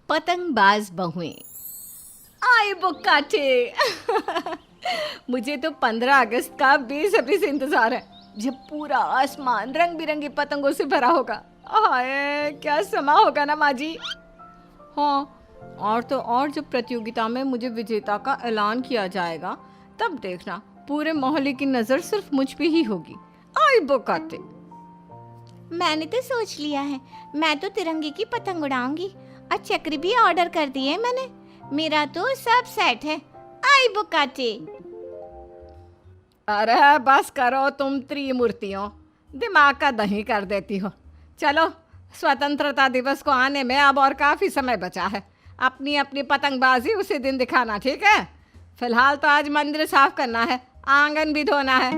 पतंगबाज बहुएं। आए बुक्काटे। मुझे तो 15 अगस्त का बेसब्री से इंतजार है, जब पूरा आसमान रंग बिरंगी पतंगों से भरा होगा। हाय क्या समा होगा ना माँ जी। हाँ, और तो और जब प्रतियोगिता में मुझे विजेता का ऐलान किया जाएगा, तब देखना पूरे मोहल्ले की नजर सिर्फ मुझ पे ही होगी। आई बुक्काटे। मैंने तो सोच लिया है, मैं तो तिरंगे की पतंग उड़ाऊंगी और चक्र भी ऑर्डर कर दिए है मैंने। मेरा तो सब सेट है। आई बुकाटे। अरे बस करो तुम त्रिमूर्तियों, दिमाग का दही कर देती हो। चलो, स्वतंत्रता दिवस को आने में अब और काफ़ी समय बचा है। अपनी अपनी पतंगबाजी उसी दिन दिखाना, ठीक है? फिलहाल तो आज मंदिर साफ करना है, आंगन भी धोना है।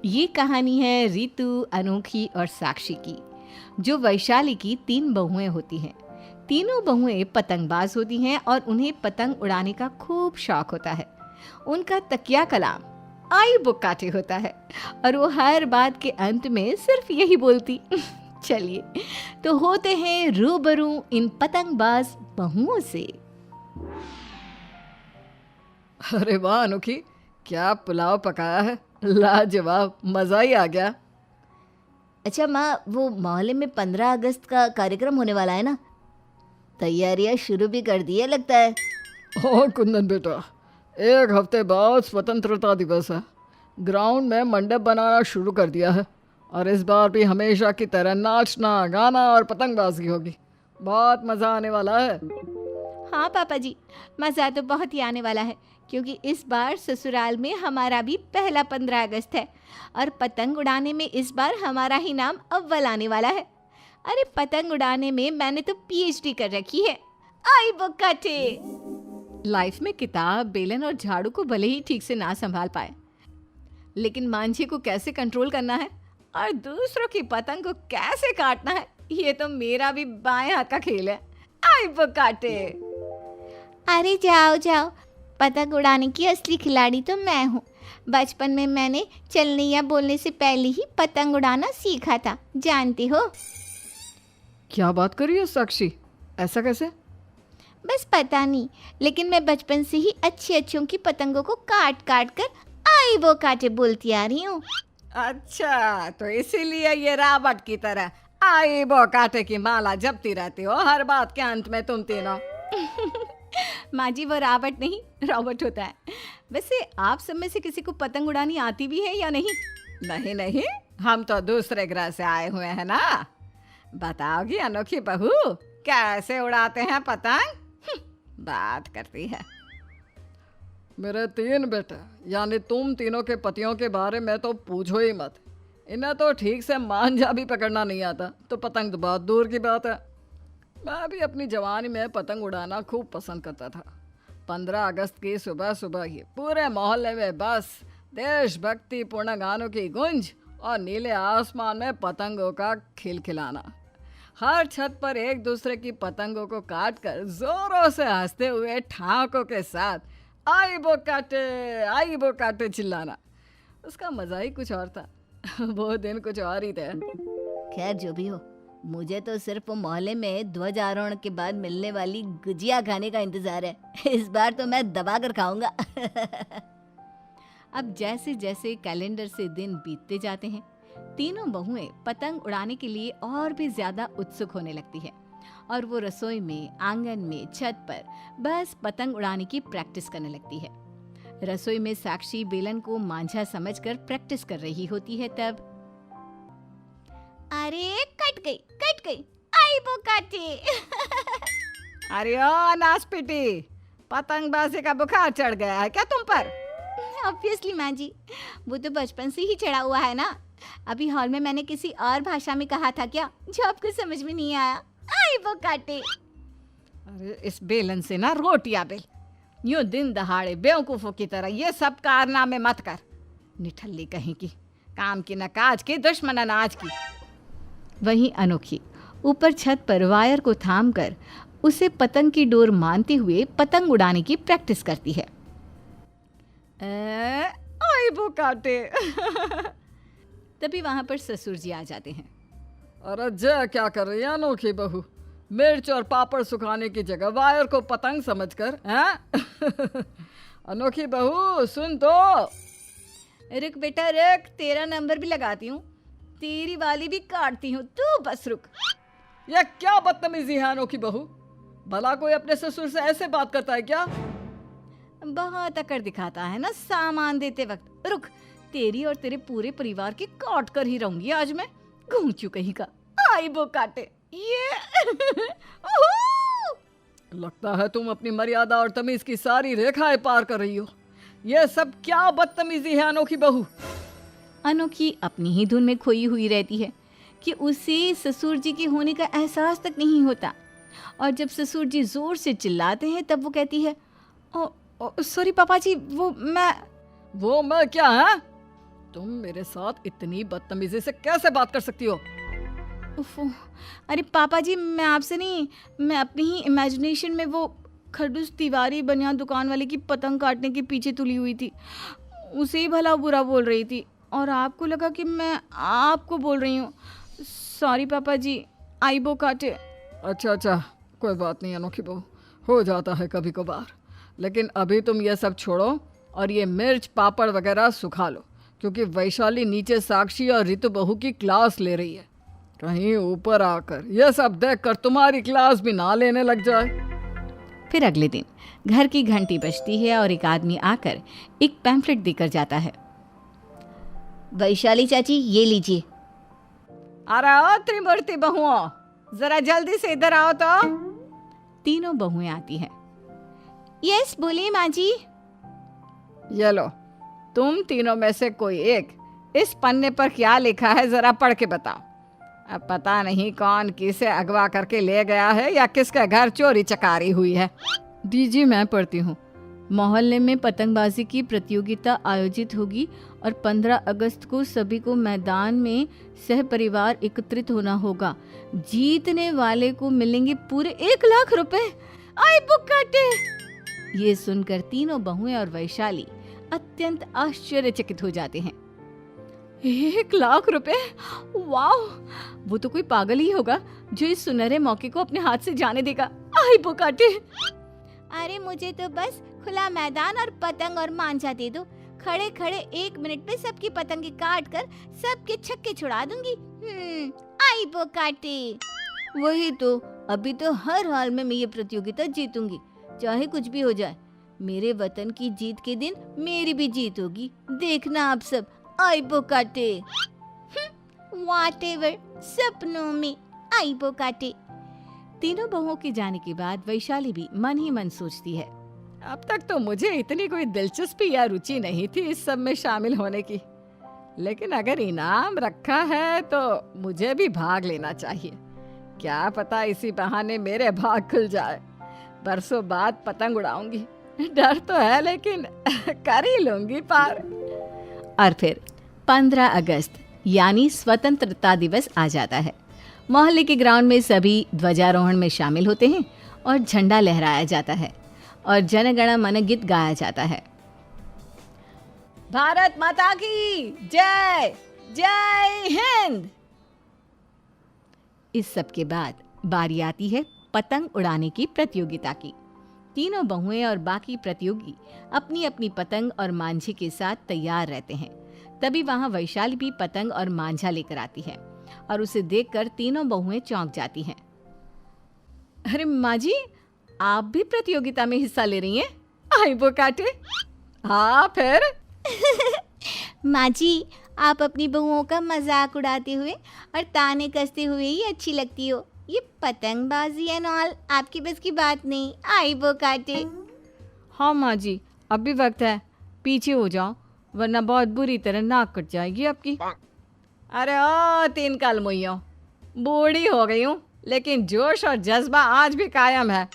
ये कहानी है रितु, अनोखी और साक्षी की, जो वैशाली की 3 बहुएं होती हैं। तीनों बहुएं पतंगबाज होती हैं और उन्हें पतंग उड़ाने का खूब शौक होता है। उनका तकिया कलाम आई बुक्काटे होता है और वो हर बात के अंत में सिर्फ यही बोलती। चलिए तो होते हैं रूबरू इन पतंगबाज बहुओं से। अरे वाह अनोखी, क्या पुलाव पकाया है, लाजवाब, मज़ा ही आ गया। अच्छा माँ, वो मोहल्ले में 15 अगस्त का कार्यक्रम होने वाला है ना, तैयारियां शुरू भी कर दी है लगता है। ओ कुंदन बेटा, 1 हफ्ते बाद स्वतंत्रता दिवस है। ग्राउंड में मंडप बनाना शुरू कर दिया है और इस बार भी हमेशा की तरह नाचना, गाना और पतंगबाजी होगी। बहुत मज़ा आने वाला है। हाँ पापा जी, मज़ा तो बहुत ही आने वाला है, क्योंकि इस बार ससुराल में हमारा भी पहला 15 अगस्त है और पतंग उड़ाने में इस बार हमारा ही नाम अव्वल आने वाला है। अरे पतंग उड़ाने में मैंने तो पीएचडी कर रखी है। आई बुक्काटे। लाइफ में किताब, बेलन और झाड़ू को भले ही ठीक से ना संभाल पाए, लेकिन मांझी को कैसे कंट्रोल करना है और दूसरों की पतंग को कैसे काटना है, ये तो मेरा भी बाएं हाथ का खेल है। आई बुक्काटे। अरे जाओ जाओ, पतंग उड़ाने की असली खिलाड़ी तो मैं हूँ। बचपन में मैंने चलने या बोलने से पहले ही पतंग उड़ाना सीखा था, जानती हो? क्या बात कर रही हो साक्षी, ऐसा कैसे? बस पता नहीं, लेकिन मैं बचपन से ही अच्छी अच्छों की पतंगों को काट काट कर आई वो काटे बोलती आ रही हूँ। अच्छा, तो इसीलिए ये रावट की तरह आई बुक्काटे की माला जपती रहती हो हर बात के अंत में तुम तीनों। माँ जी, वो रावट नहीं, रॉबर्ट होता है। वैसे आप सब में से किसी को पतंग उड़ानी आती भी है या नहीं? नहीं नहीं, हम तो दूसरे ग्रह से आए हुए हैं ना। बताओगी अनोखी बहू, कैसे उड़ाते हैं पतंग? बात करती है। मेरे 3 बेटे, यानी तुम तीनों के पतियों के बारे में तो पूछो ही मत। इन्हें तो ठीक से मांझा भी पकड़ना नहीं आता, तो पतंग तो बहुत दूर की बात है। मैं भी अपनी जवानी में पतंग उड़ाना खूब पसंद करता था। 15 अगस्त की सुबह सुबह ही पूरे मोहल्ले में बस देशभक्ति पूर्ण गानों की गूंज और नीले आसमान में पतंगों का खिलखिलाना। हर छत पर एक दूसरे की पतंगों को काट कर जोरों से हंसते हुए ठाकों के साथ आई वो काटे चिल्लाना, उसका मज़ा ही कुछ और था। वो दिन कुछ और ही थे। खैर जो भी हो, मुझे तो सिर्फ मोहल्ले में ध्वजारोहण के बाद मिलने वाली गुजिया खाने का इंतजार है। इस बार तो मैं दबा कर खाऊंगा। अब जैसे जैसे कैलेंडर से दिन बीतते जाते हैं, तीनों बहुएं पतंग उड़ाने के लिए और भी ज्यादा उत्सुक होने लगती है और वो रसोई में, आंगन में, छत पर बस पतंग उड़ाने की प्रैक्टिस करने लगती है। रसोई में साक्षी बेलन को मांझा समझकर प्रैक्टिस कर रही होती है, तब अरे कट गई, आई वो काटे। अरे ओ नासपीटी, पतंगबाजी का बुखार चढ़ गया है क्या तुम पर? ऑब्वियसली माँ जी, वो तो बचपन से ही चढ़ा हुआ है ना। अभी हॉल में मैंने किसी और भाषा में कहा था क्या, जो आपको समझ में नहीं आया? आई वो काटे। अरे इस बेलन से ना रोटियां बेल, यूं दिन दहाड़े बेवकूफों की तरह ये सब कारनामे मत कर। निठल्ली कहीं की, काम की न काज की, दुश्मन अनाज की। वहीं अनोखी ऊपर छत पर वायर को थाम कर उसे पतंग की डोर मानते हुए पतंग उड़ाने की प्रैक्टिस करती है। आई वो काटे। तभी वहां पर ससुर जी आ जाते हैं। अरे जय, क्या कर रही है अनोखी बहू? मिर्च और पापड़ सुखाने की जगह वायर को पतंग समझकर, हैं? अनोखी बहू सुन तो। रुक बेटा रुक, तेरा नंबर भी लगाती हूँ, तेरी वाली भी काटती हूँ, तू बस रुक। यह क्या बदतमीजी है अनोखी बहू? भला कोई अपने ससुर से ऐसे बात करता है क्या? बहुत अकड़ दिखाता है ना सामान देते वक्त। रुक, तेरी और तेरे पूरे परिवार की काट कर ही रहूंगी आज मैं, घूंचू कहीं का। आई वो काटे ये। ओहो! लगता है तुम अपनी मर्यादा और तमीज की सारी रेखाएं पार कर रही हो। यह सब क्या बदतमीजी है अनोखी बहू? अनोखी अपनी ही धुन में खोई हुई रहती है कि उसे ससुर जी के होने का एहसास तक नहीं होता, और जब ससुर जी जोर से चिल्लाते हैं तब वो कहती है, ओ सॉरी पापा जी, वो मैं क्या है? तुम मेरे साथ इतनी बदतमीजी से कैसे बात कर सकती हो? अरे पापा जी, मैं आपसे नहीं, मैं अपनी ही इमेजिनेशन में वो खरदूस तिवारी बनियान दुकान वाले की पतंग काटने के पीछे तुली हुई थी, उसे ही भला बुरा बोल रही थी, और आपको लगा कि मैं आपको बोल रही हूँ। सॉरी पापा जी, आई बो काटे। अच्छा, कोई बात नहीं अनोखी बहू, हो जाता है कभी कभार। लेकिन अभी तुम ये सब छोड़ो और ये मिर्च पापड़ वगैरह सुखा लो, क्योंकि वैशाली नीचे साक्षी और ऋतु बहू की क्लास ले रही है। कहीं ऊपर आकर यह सब देखकर तुम्हारी क्लास भी ना लेने लग जाए। फिर अगले दिन घर की घंटी बजती है और एक आदमी आकर एक पैम्फलेट देकर जाता है। वैशाली चाची, ये लीजिए। अरे ओ त्रिमूर्ति बहुओं, जरा जल्दी से इधर आओ तो। तीनों बहुएं आती हैं। यस बोलिए माँ जी। ये लो, तुम तीनों में से कोई एक इस पन्ने पर क्या लिखा है जरा पढ़ के बताओ। अब पता नहीं कौन किसे अगवा करके ले गया है या किसके घर चोरी चकारी हुई है। दीजिए मैं पढ़ती हूँ। मोहल्ले में पतंगबाजी की प्रतियोगिता आयोजित होगी और 15 अगस्त को सभी को मैदान में सह परिवार एकत्रित होना होगा। जीतने वाले को मिलेंगे पूरे 1 लाख रुपए। आई बुक काटे। ये सुनकर तीनों बहुएं और वैशाली अत्यंत आश्चर्यचकित हो जाते हैं। 1 लाख रुपए, वाह! वो तो कोई पागल ही होगा जो इस सुनहरे मौके को अपने हाथ से जाने देगा। आई बुक काटे। अरे मुझे तो बस खुला मैदान और पतंग और मांझा दे दो, खड़े खड़े 1 मिनट में सबकी पतंगे काट कर सबके छक्के छुड़ा दूंगी। आई वो काटे। वही तो, अभी तो हर हाल में मैं ये प्रतियोगिता जीतूंगी, चाहे कुछ भी हो जाए। मेरे वतन की जीत के दिन मेरी भी जीत होगी, देखना आप सब। आई वो काटे। व्हाटएवर, सपनों में आई वो काटे। तीनों बहुओं के जाने के बाद वैशाली भी मन ही मन सोचती है, अब तक तो मुझे इतनी कोई दिलचस्पी या रुचि नहीं थी इस सब में शामिल होने की, लेकिन अगर इनाम रखा है तो मुझे भी भाग लेना चाहिए। क्या पता इसी बहाने मेरे भाग खुल जाए। बरसों बाद पतंग उड़ाऊंगी, डर तो है लेकिन कर ही लूंगी पार। और फिर 15 अगस्त यानी स्वतंत्रता दिवस आ जाता है। मोहल्ले के ग्राउंड में सभी ध्वजारोहण में शामिल होते हैं और झंडा लहराया जाता है और जनगण मन गीत गाया जाता है। भारत माता की जय, जय हिंद। इस सब के बाद बारी आती है पतंग उड़ाने की प्रतियोगिता की। तीनों बहुएं और बाकी प्रतियोगी अपनी अपनी पतंग और मांझे के साथ तैयार रहते हैं। तभी वहां वैशाली भी पतंग और मांझा लेकर आती है और उसे देखकर तीनों बहुएं चौंक जाती हैं। अरे माँ जी, आप भी प्रतियोगिता में हिस्सा ले रही हैं? आई वो काटे। हाँ फिर। माँ जी, आप अपनी बहुओं का मजाक उड़ाते हुए और ताने कसते हुए ही अच्छी लगती हो। ये पतंगबाजी एंड ऑल आपकी बस की बात नहीं। आई वो काटे। हाँ माँ जी, अब भी वक्त है, पीछे हो जाओ वरना बहुत बुरी तरह नाक कट जाएगी आपकी। अरे ओ 3 काल मुइयों, बूढ़ी हो गई हूँ लेकिन जोश और जज्बा आज भी कायम है।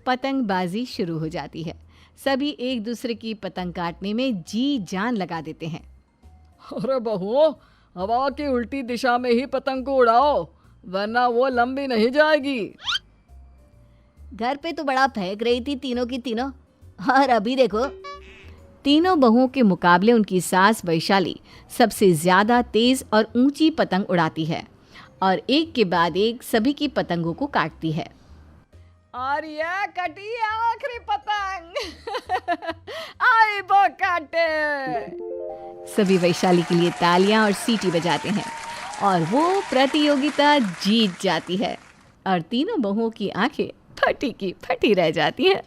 पतंगबाजी शुरू हो जाती है। सभी एक दूसरे की पतंग काटने में जी जान लगा देते हैं। अरे बहुओं, हवा की उल्टी दिशा में ही पतंग को उड़ाओ वरना वो लंबी नहीं जाएगी। घर पे तो बड़ा फेंक रही थी तीनों की तीनों, और अभी देखो। तीनों बहुओं के मुकाबले उनकी सास वैशाली सबसे ज्यादा तेज और ऊंची पतंग उड़ाती है और एक के बाद एक सभी की पतंगों को काटती है। और यह कटी आखिरी पतंग। आई वो काटे। सभी वैशाली के लिए तालियां और सीटी बजाते हैं और वो प्रतियोगिता जीत जाती है और तीनों बहुओं की आंखें फटी की फटी रह जाती हैं।